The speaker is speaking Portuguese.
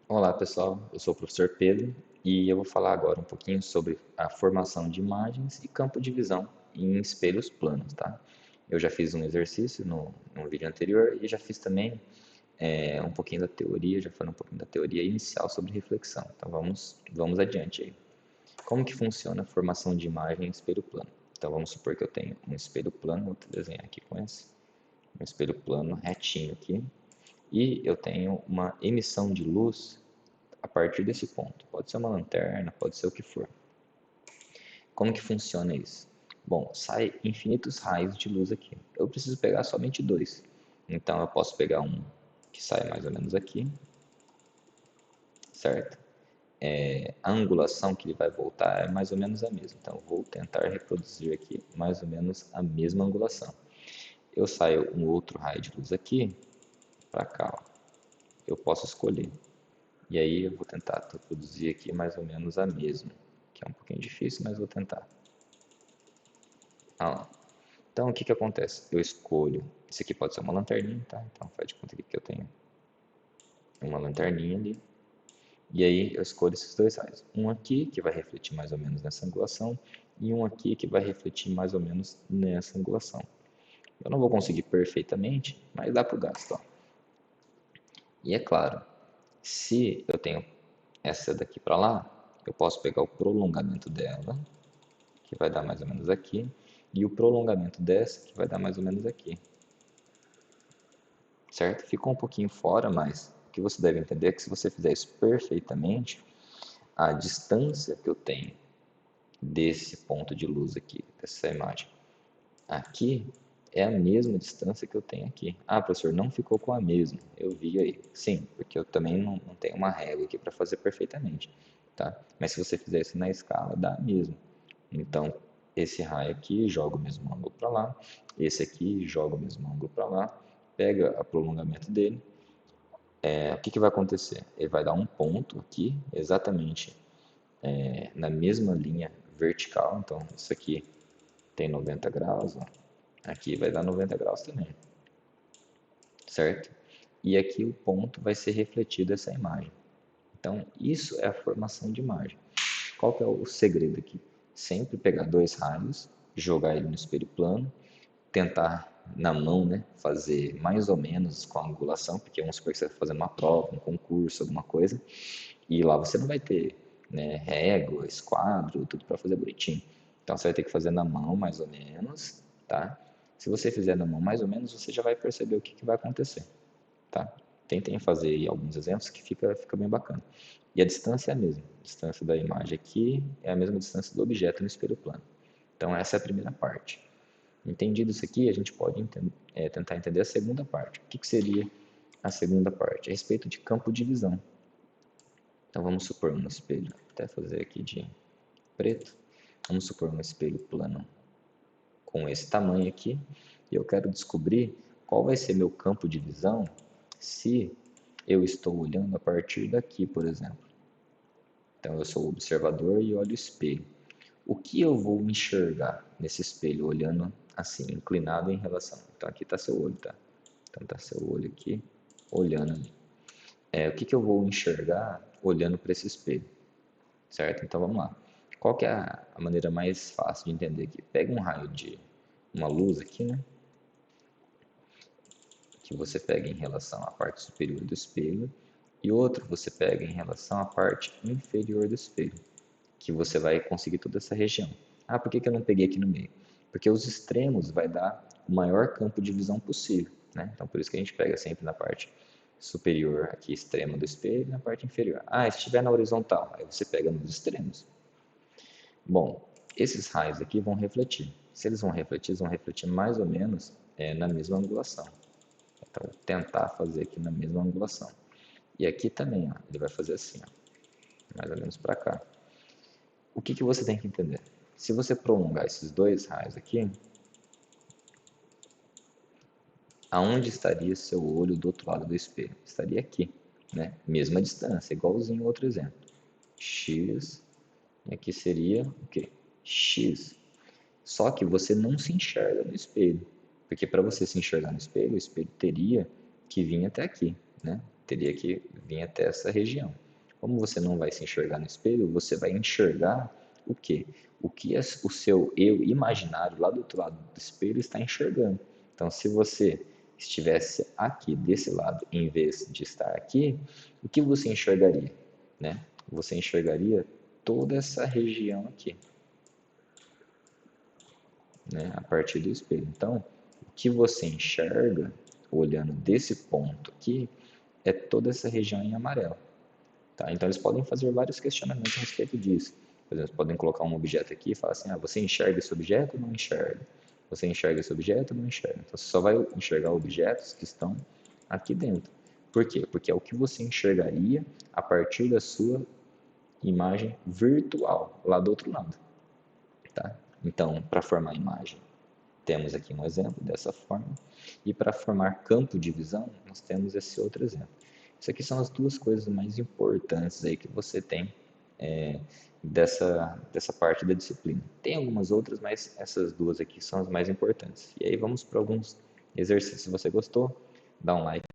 Olá pessoal, eu sou o professor Pedro e eu vou falar agora um pouquinho sobre a formação de imagens e campo de visão em espelhos planos, tá? Eu já fiz um exercício no vídeo anterior e já fiz também um pouquinho da teoria, já falei um pouquinho da teoria inicial sobre reflexão. Então vamos adiante aí. Como que funciona a formação de imagem em espelho plano? Então vamos supor que eu tenho um espelho plano, vou desenhar aqui com esse, um espelho plano retinho aqui, e eu tenho uma emissão de luz a partir desse ponto. Pode ser uma lanterna, pode ser o que for. Como que funciona isso? Bom, sai infinitos raios de luz aqui. Eu preciso pegar somente dois. Então eu posso pegar um que sai mais ou menos aqui, certo? A angulação que ele vai voltar é mais ou menos a mesma. Então eu vou tentar reproduzir aqui mais ou menos a mesma angulação. Eu saio um outro raio de luz aqui para cá. Ó. Eu posso escolher. E aí eu vou tentar reproduzir aqui mais ou menos a mesma, que é um pouquinho difícil, mas vou tentar. Ah, então o que que acontece? Eu escolho, isso aqui pode ser uma lanterninha, tá? Então faz de conta que eu tenho uma lanterninha ali. E aí eu escolho esses dois raios. Um aqui que vai refletir mais ou menos nessa angulação e um aqui que vai refletir mais ou menos nessa angulação. Eu não vou conseguir perfeitamente, mas dá para o gasto. Ó. E é claro, se eu tenho essa daqui para lá, eu posso pegar o prolongamento dela, que vai dar mais ou menos aqui, e o prolongamento dessa, que vai dar mais ou menos aqui. Certo? Ficou um pouquinho fora, mas o que você deve entender é que se você fizer isso perfeitamente, a distância que eu tenho desse ponto de luz aqui, dessa imagem, aqui, é a mesma distância que eu tenho aqui. Ah, professor, não ficou com a mesma. Eu vi aí. Sim, porque eu também não tenho uma régua aqui para fazer perfeitamente. Tá? Mas se você fizer isso na escala, dá mesmo. Então, esse raio aqui joga o mesmo ângulo para lá, esse aqui joga o mesmo ângulo para lá, pega o prolongamento dele. O que que vai acontecer? Ele vai dar um ponto aqui, exatamente na mesma linha vertical. Então, isso aqui tem 90 graus, ó. Aqui vai dar 90 graus também, certo? E aqui o ponto vai ser refletido essa imagem. Então, isso é a formação de imagem. Qual que é o segredo aqui? Sempre pegar dois raios, jogar ele no espelho plano, tentar na mão, né, fazer mais ou menos com a angulação, porque vamos supor que você está fazendo uma prova, um concurso, alguma coisa, e lá você não vai ter, né, régua, esquadro, tudo para fazer bonitinho. Então você vai ter que fazer na mão mais ou menos, tá? Se você fizer na mão mais ou menos, você já vai perceber o que, que vai acontecer, tá? Tentem fazer aí alguns exemplos que fica bem bacana. E a distância é a mesma. A distância da imagem aqui é a mesma distância do objeto no espelho plano. Então essa é a primeira parte. Entendido isso aqui, a gente pode tentar entender a segunda parte. O que, que seria a segunda parte? A respeito de campo de visão. Então vamos supor um espelho, vou até fazer aqui de preto. Vamos supor um espelho plano com esse tamanho aqui. E eu quero descobrir qual vai ser meu campo de visão se eu estou olhando a partir daqui, por exemplo. Então eu sou o observador e olho o espelho. O que eu vou enxergar nesse espelho olhando assim, inclinado em relação? Então aqui está seu olho, tá? Então está seu olho aqui, olhando ali. O que, que eu vou enxergar olhando para esse espelho? Certo? Então vamos lá. Qual que é a maneira mais fácil de entender aqui? Pega um raio de uma luz aqui, né? Que você pega em relação à parte superior do espelho e outro você pega em relação à parte inferior do espelho, que você vai conseguir toda essa região. Ah, por que que eu não peguei aqui no meio? Porque os extremos vai dar o maior campo de visão possível, né? Então por isso que a gente pega sempre na parte superior aqui extrema do espelho e na parte inferior. Ah, se estiver na horizontal, aí você pega nos extremos. Bom, esses raios aqui vão refletir. Se eles vão refletir mais ou menos na mesma angulação. Então, vou tentar fazer aqui na mesma angulação. E aqui também, ó, ele vai fazer assim, ó, mais ou menos para cá. O que, que você tem que entender? Se você prolongar esses dois raios aqui, aonde estaria seu olho do outro lado do espelho? Estaria aqui, né? Mesma distância, igualzinho ao outro exemplo. X, e aqui seria o quê? X. Só que você não se enxerga no espelho, porque para você se enxergar no espelho, o espelho teria que vir até aqui, né? teria que vir até essa região. Como você não vai se enxergar no espelho, você vai enxergar o quê? O que o seu eu imaginário lá do outro lado do espelho está enxergando. Então, se você estivesse aqui desse lado em vez de estar aqui, o que você enxergaria, né? Você enxergaria toda essa região aqui, né? A partir do espelho. Então, o que você enxerga olhando desse ponto aqui é toda essa região em amarelo. Tá? Então, eles podem fazer vários questionamentos a respeito disso. Por exemplo, podem colocar um objeto aqui e falar assim, você enxerga esse objeto ou não enxerga? Você enxerga esse objeto ou não enxerga? Então, você só vai enxergar objetos que estão aqui dentro. Por quê? Porque é o que você enxergaria a partir da sua imagem virtual, lá do outro lado. Tá? Então, para formar a imagem, temos aqui um exemplo dessa forma. E para formar campo de visão, nós temos esse outro exemplo. Isso aqui são as duas coisas mais importantes aí que você tem dessa parte da disciplina. Tem algumas outras, mas essas duas aqui são as mais importantes. E aí vamos para alguns exercícios. Se você gostou, dá um like.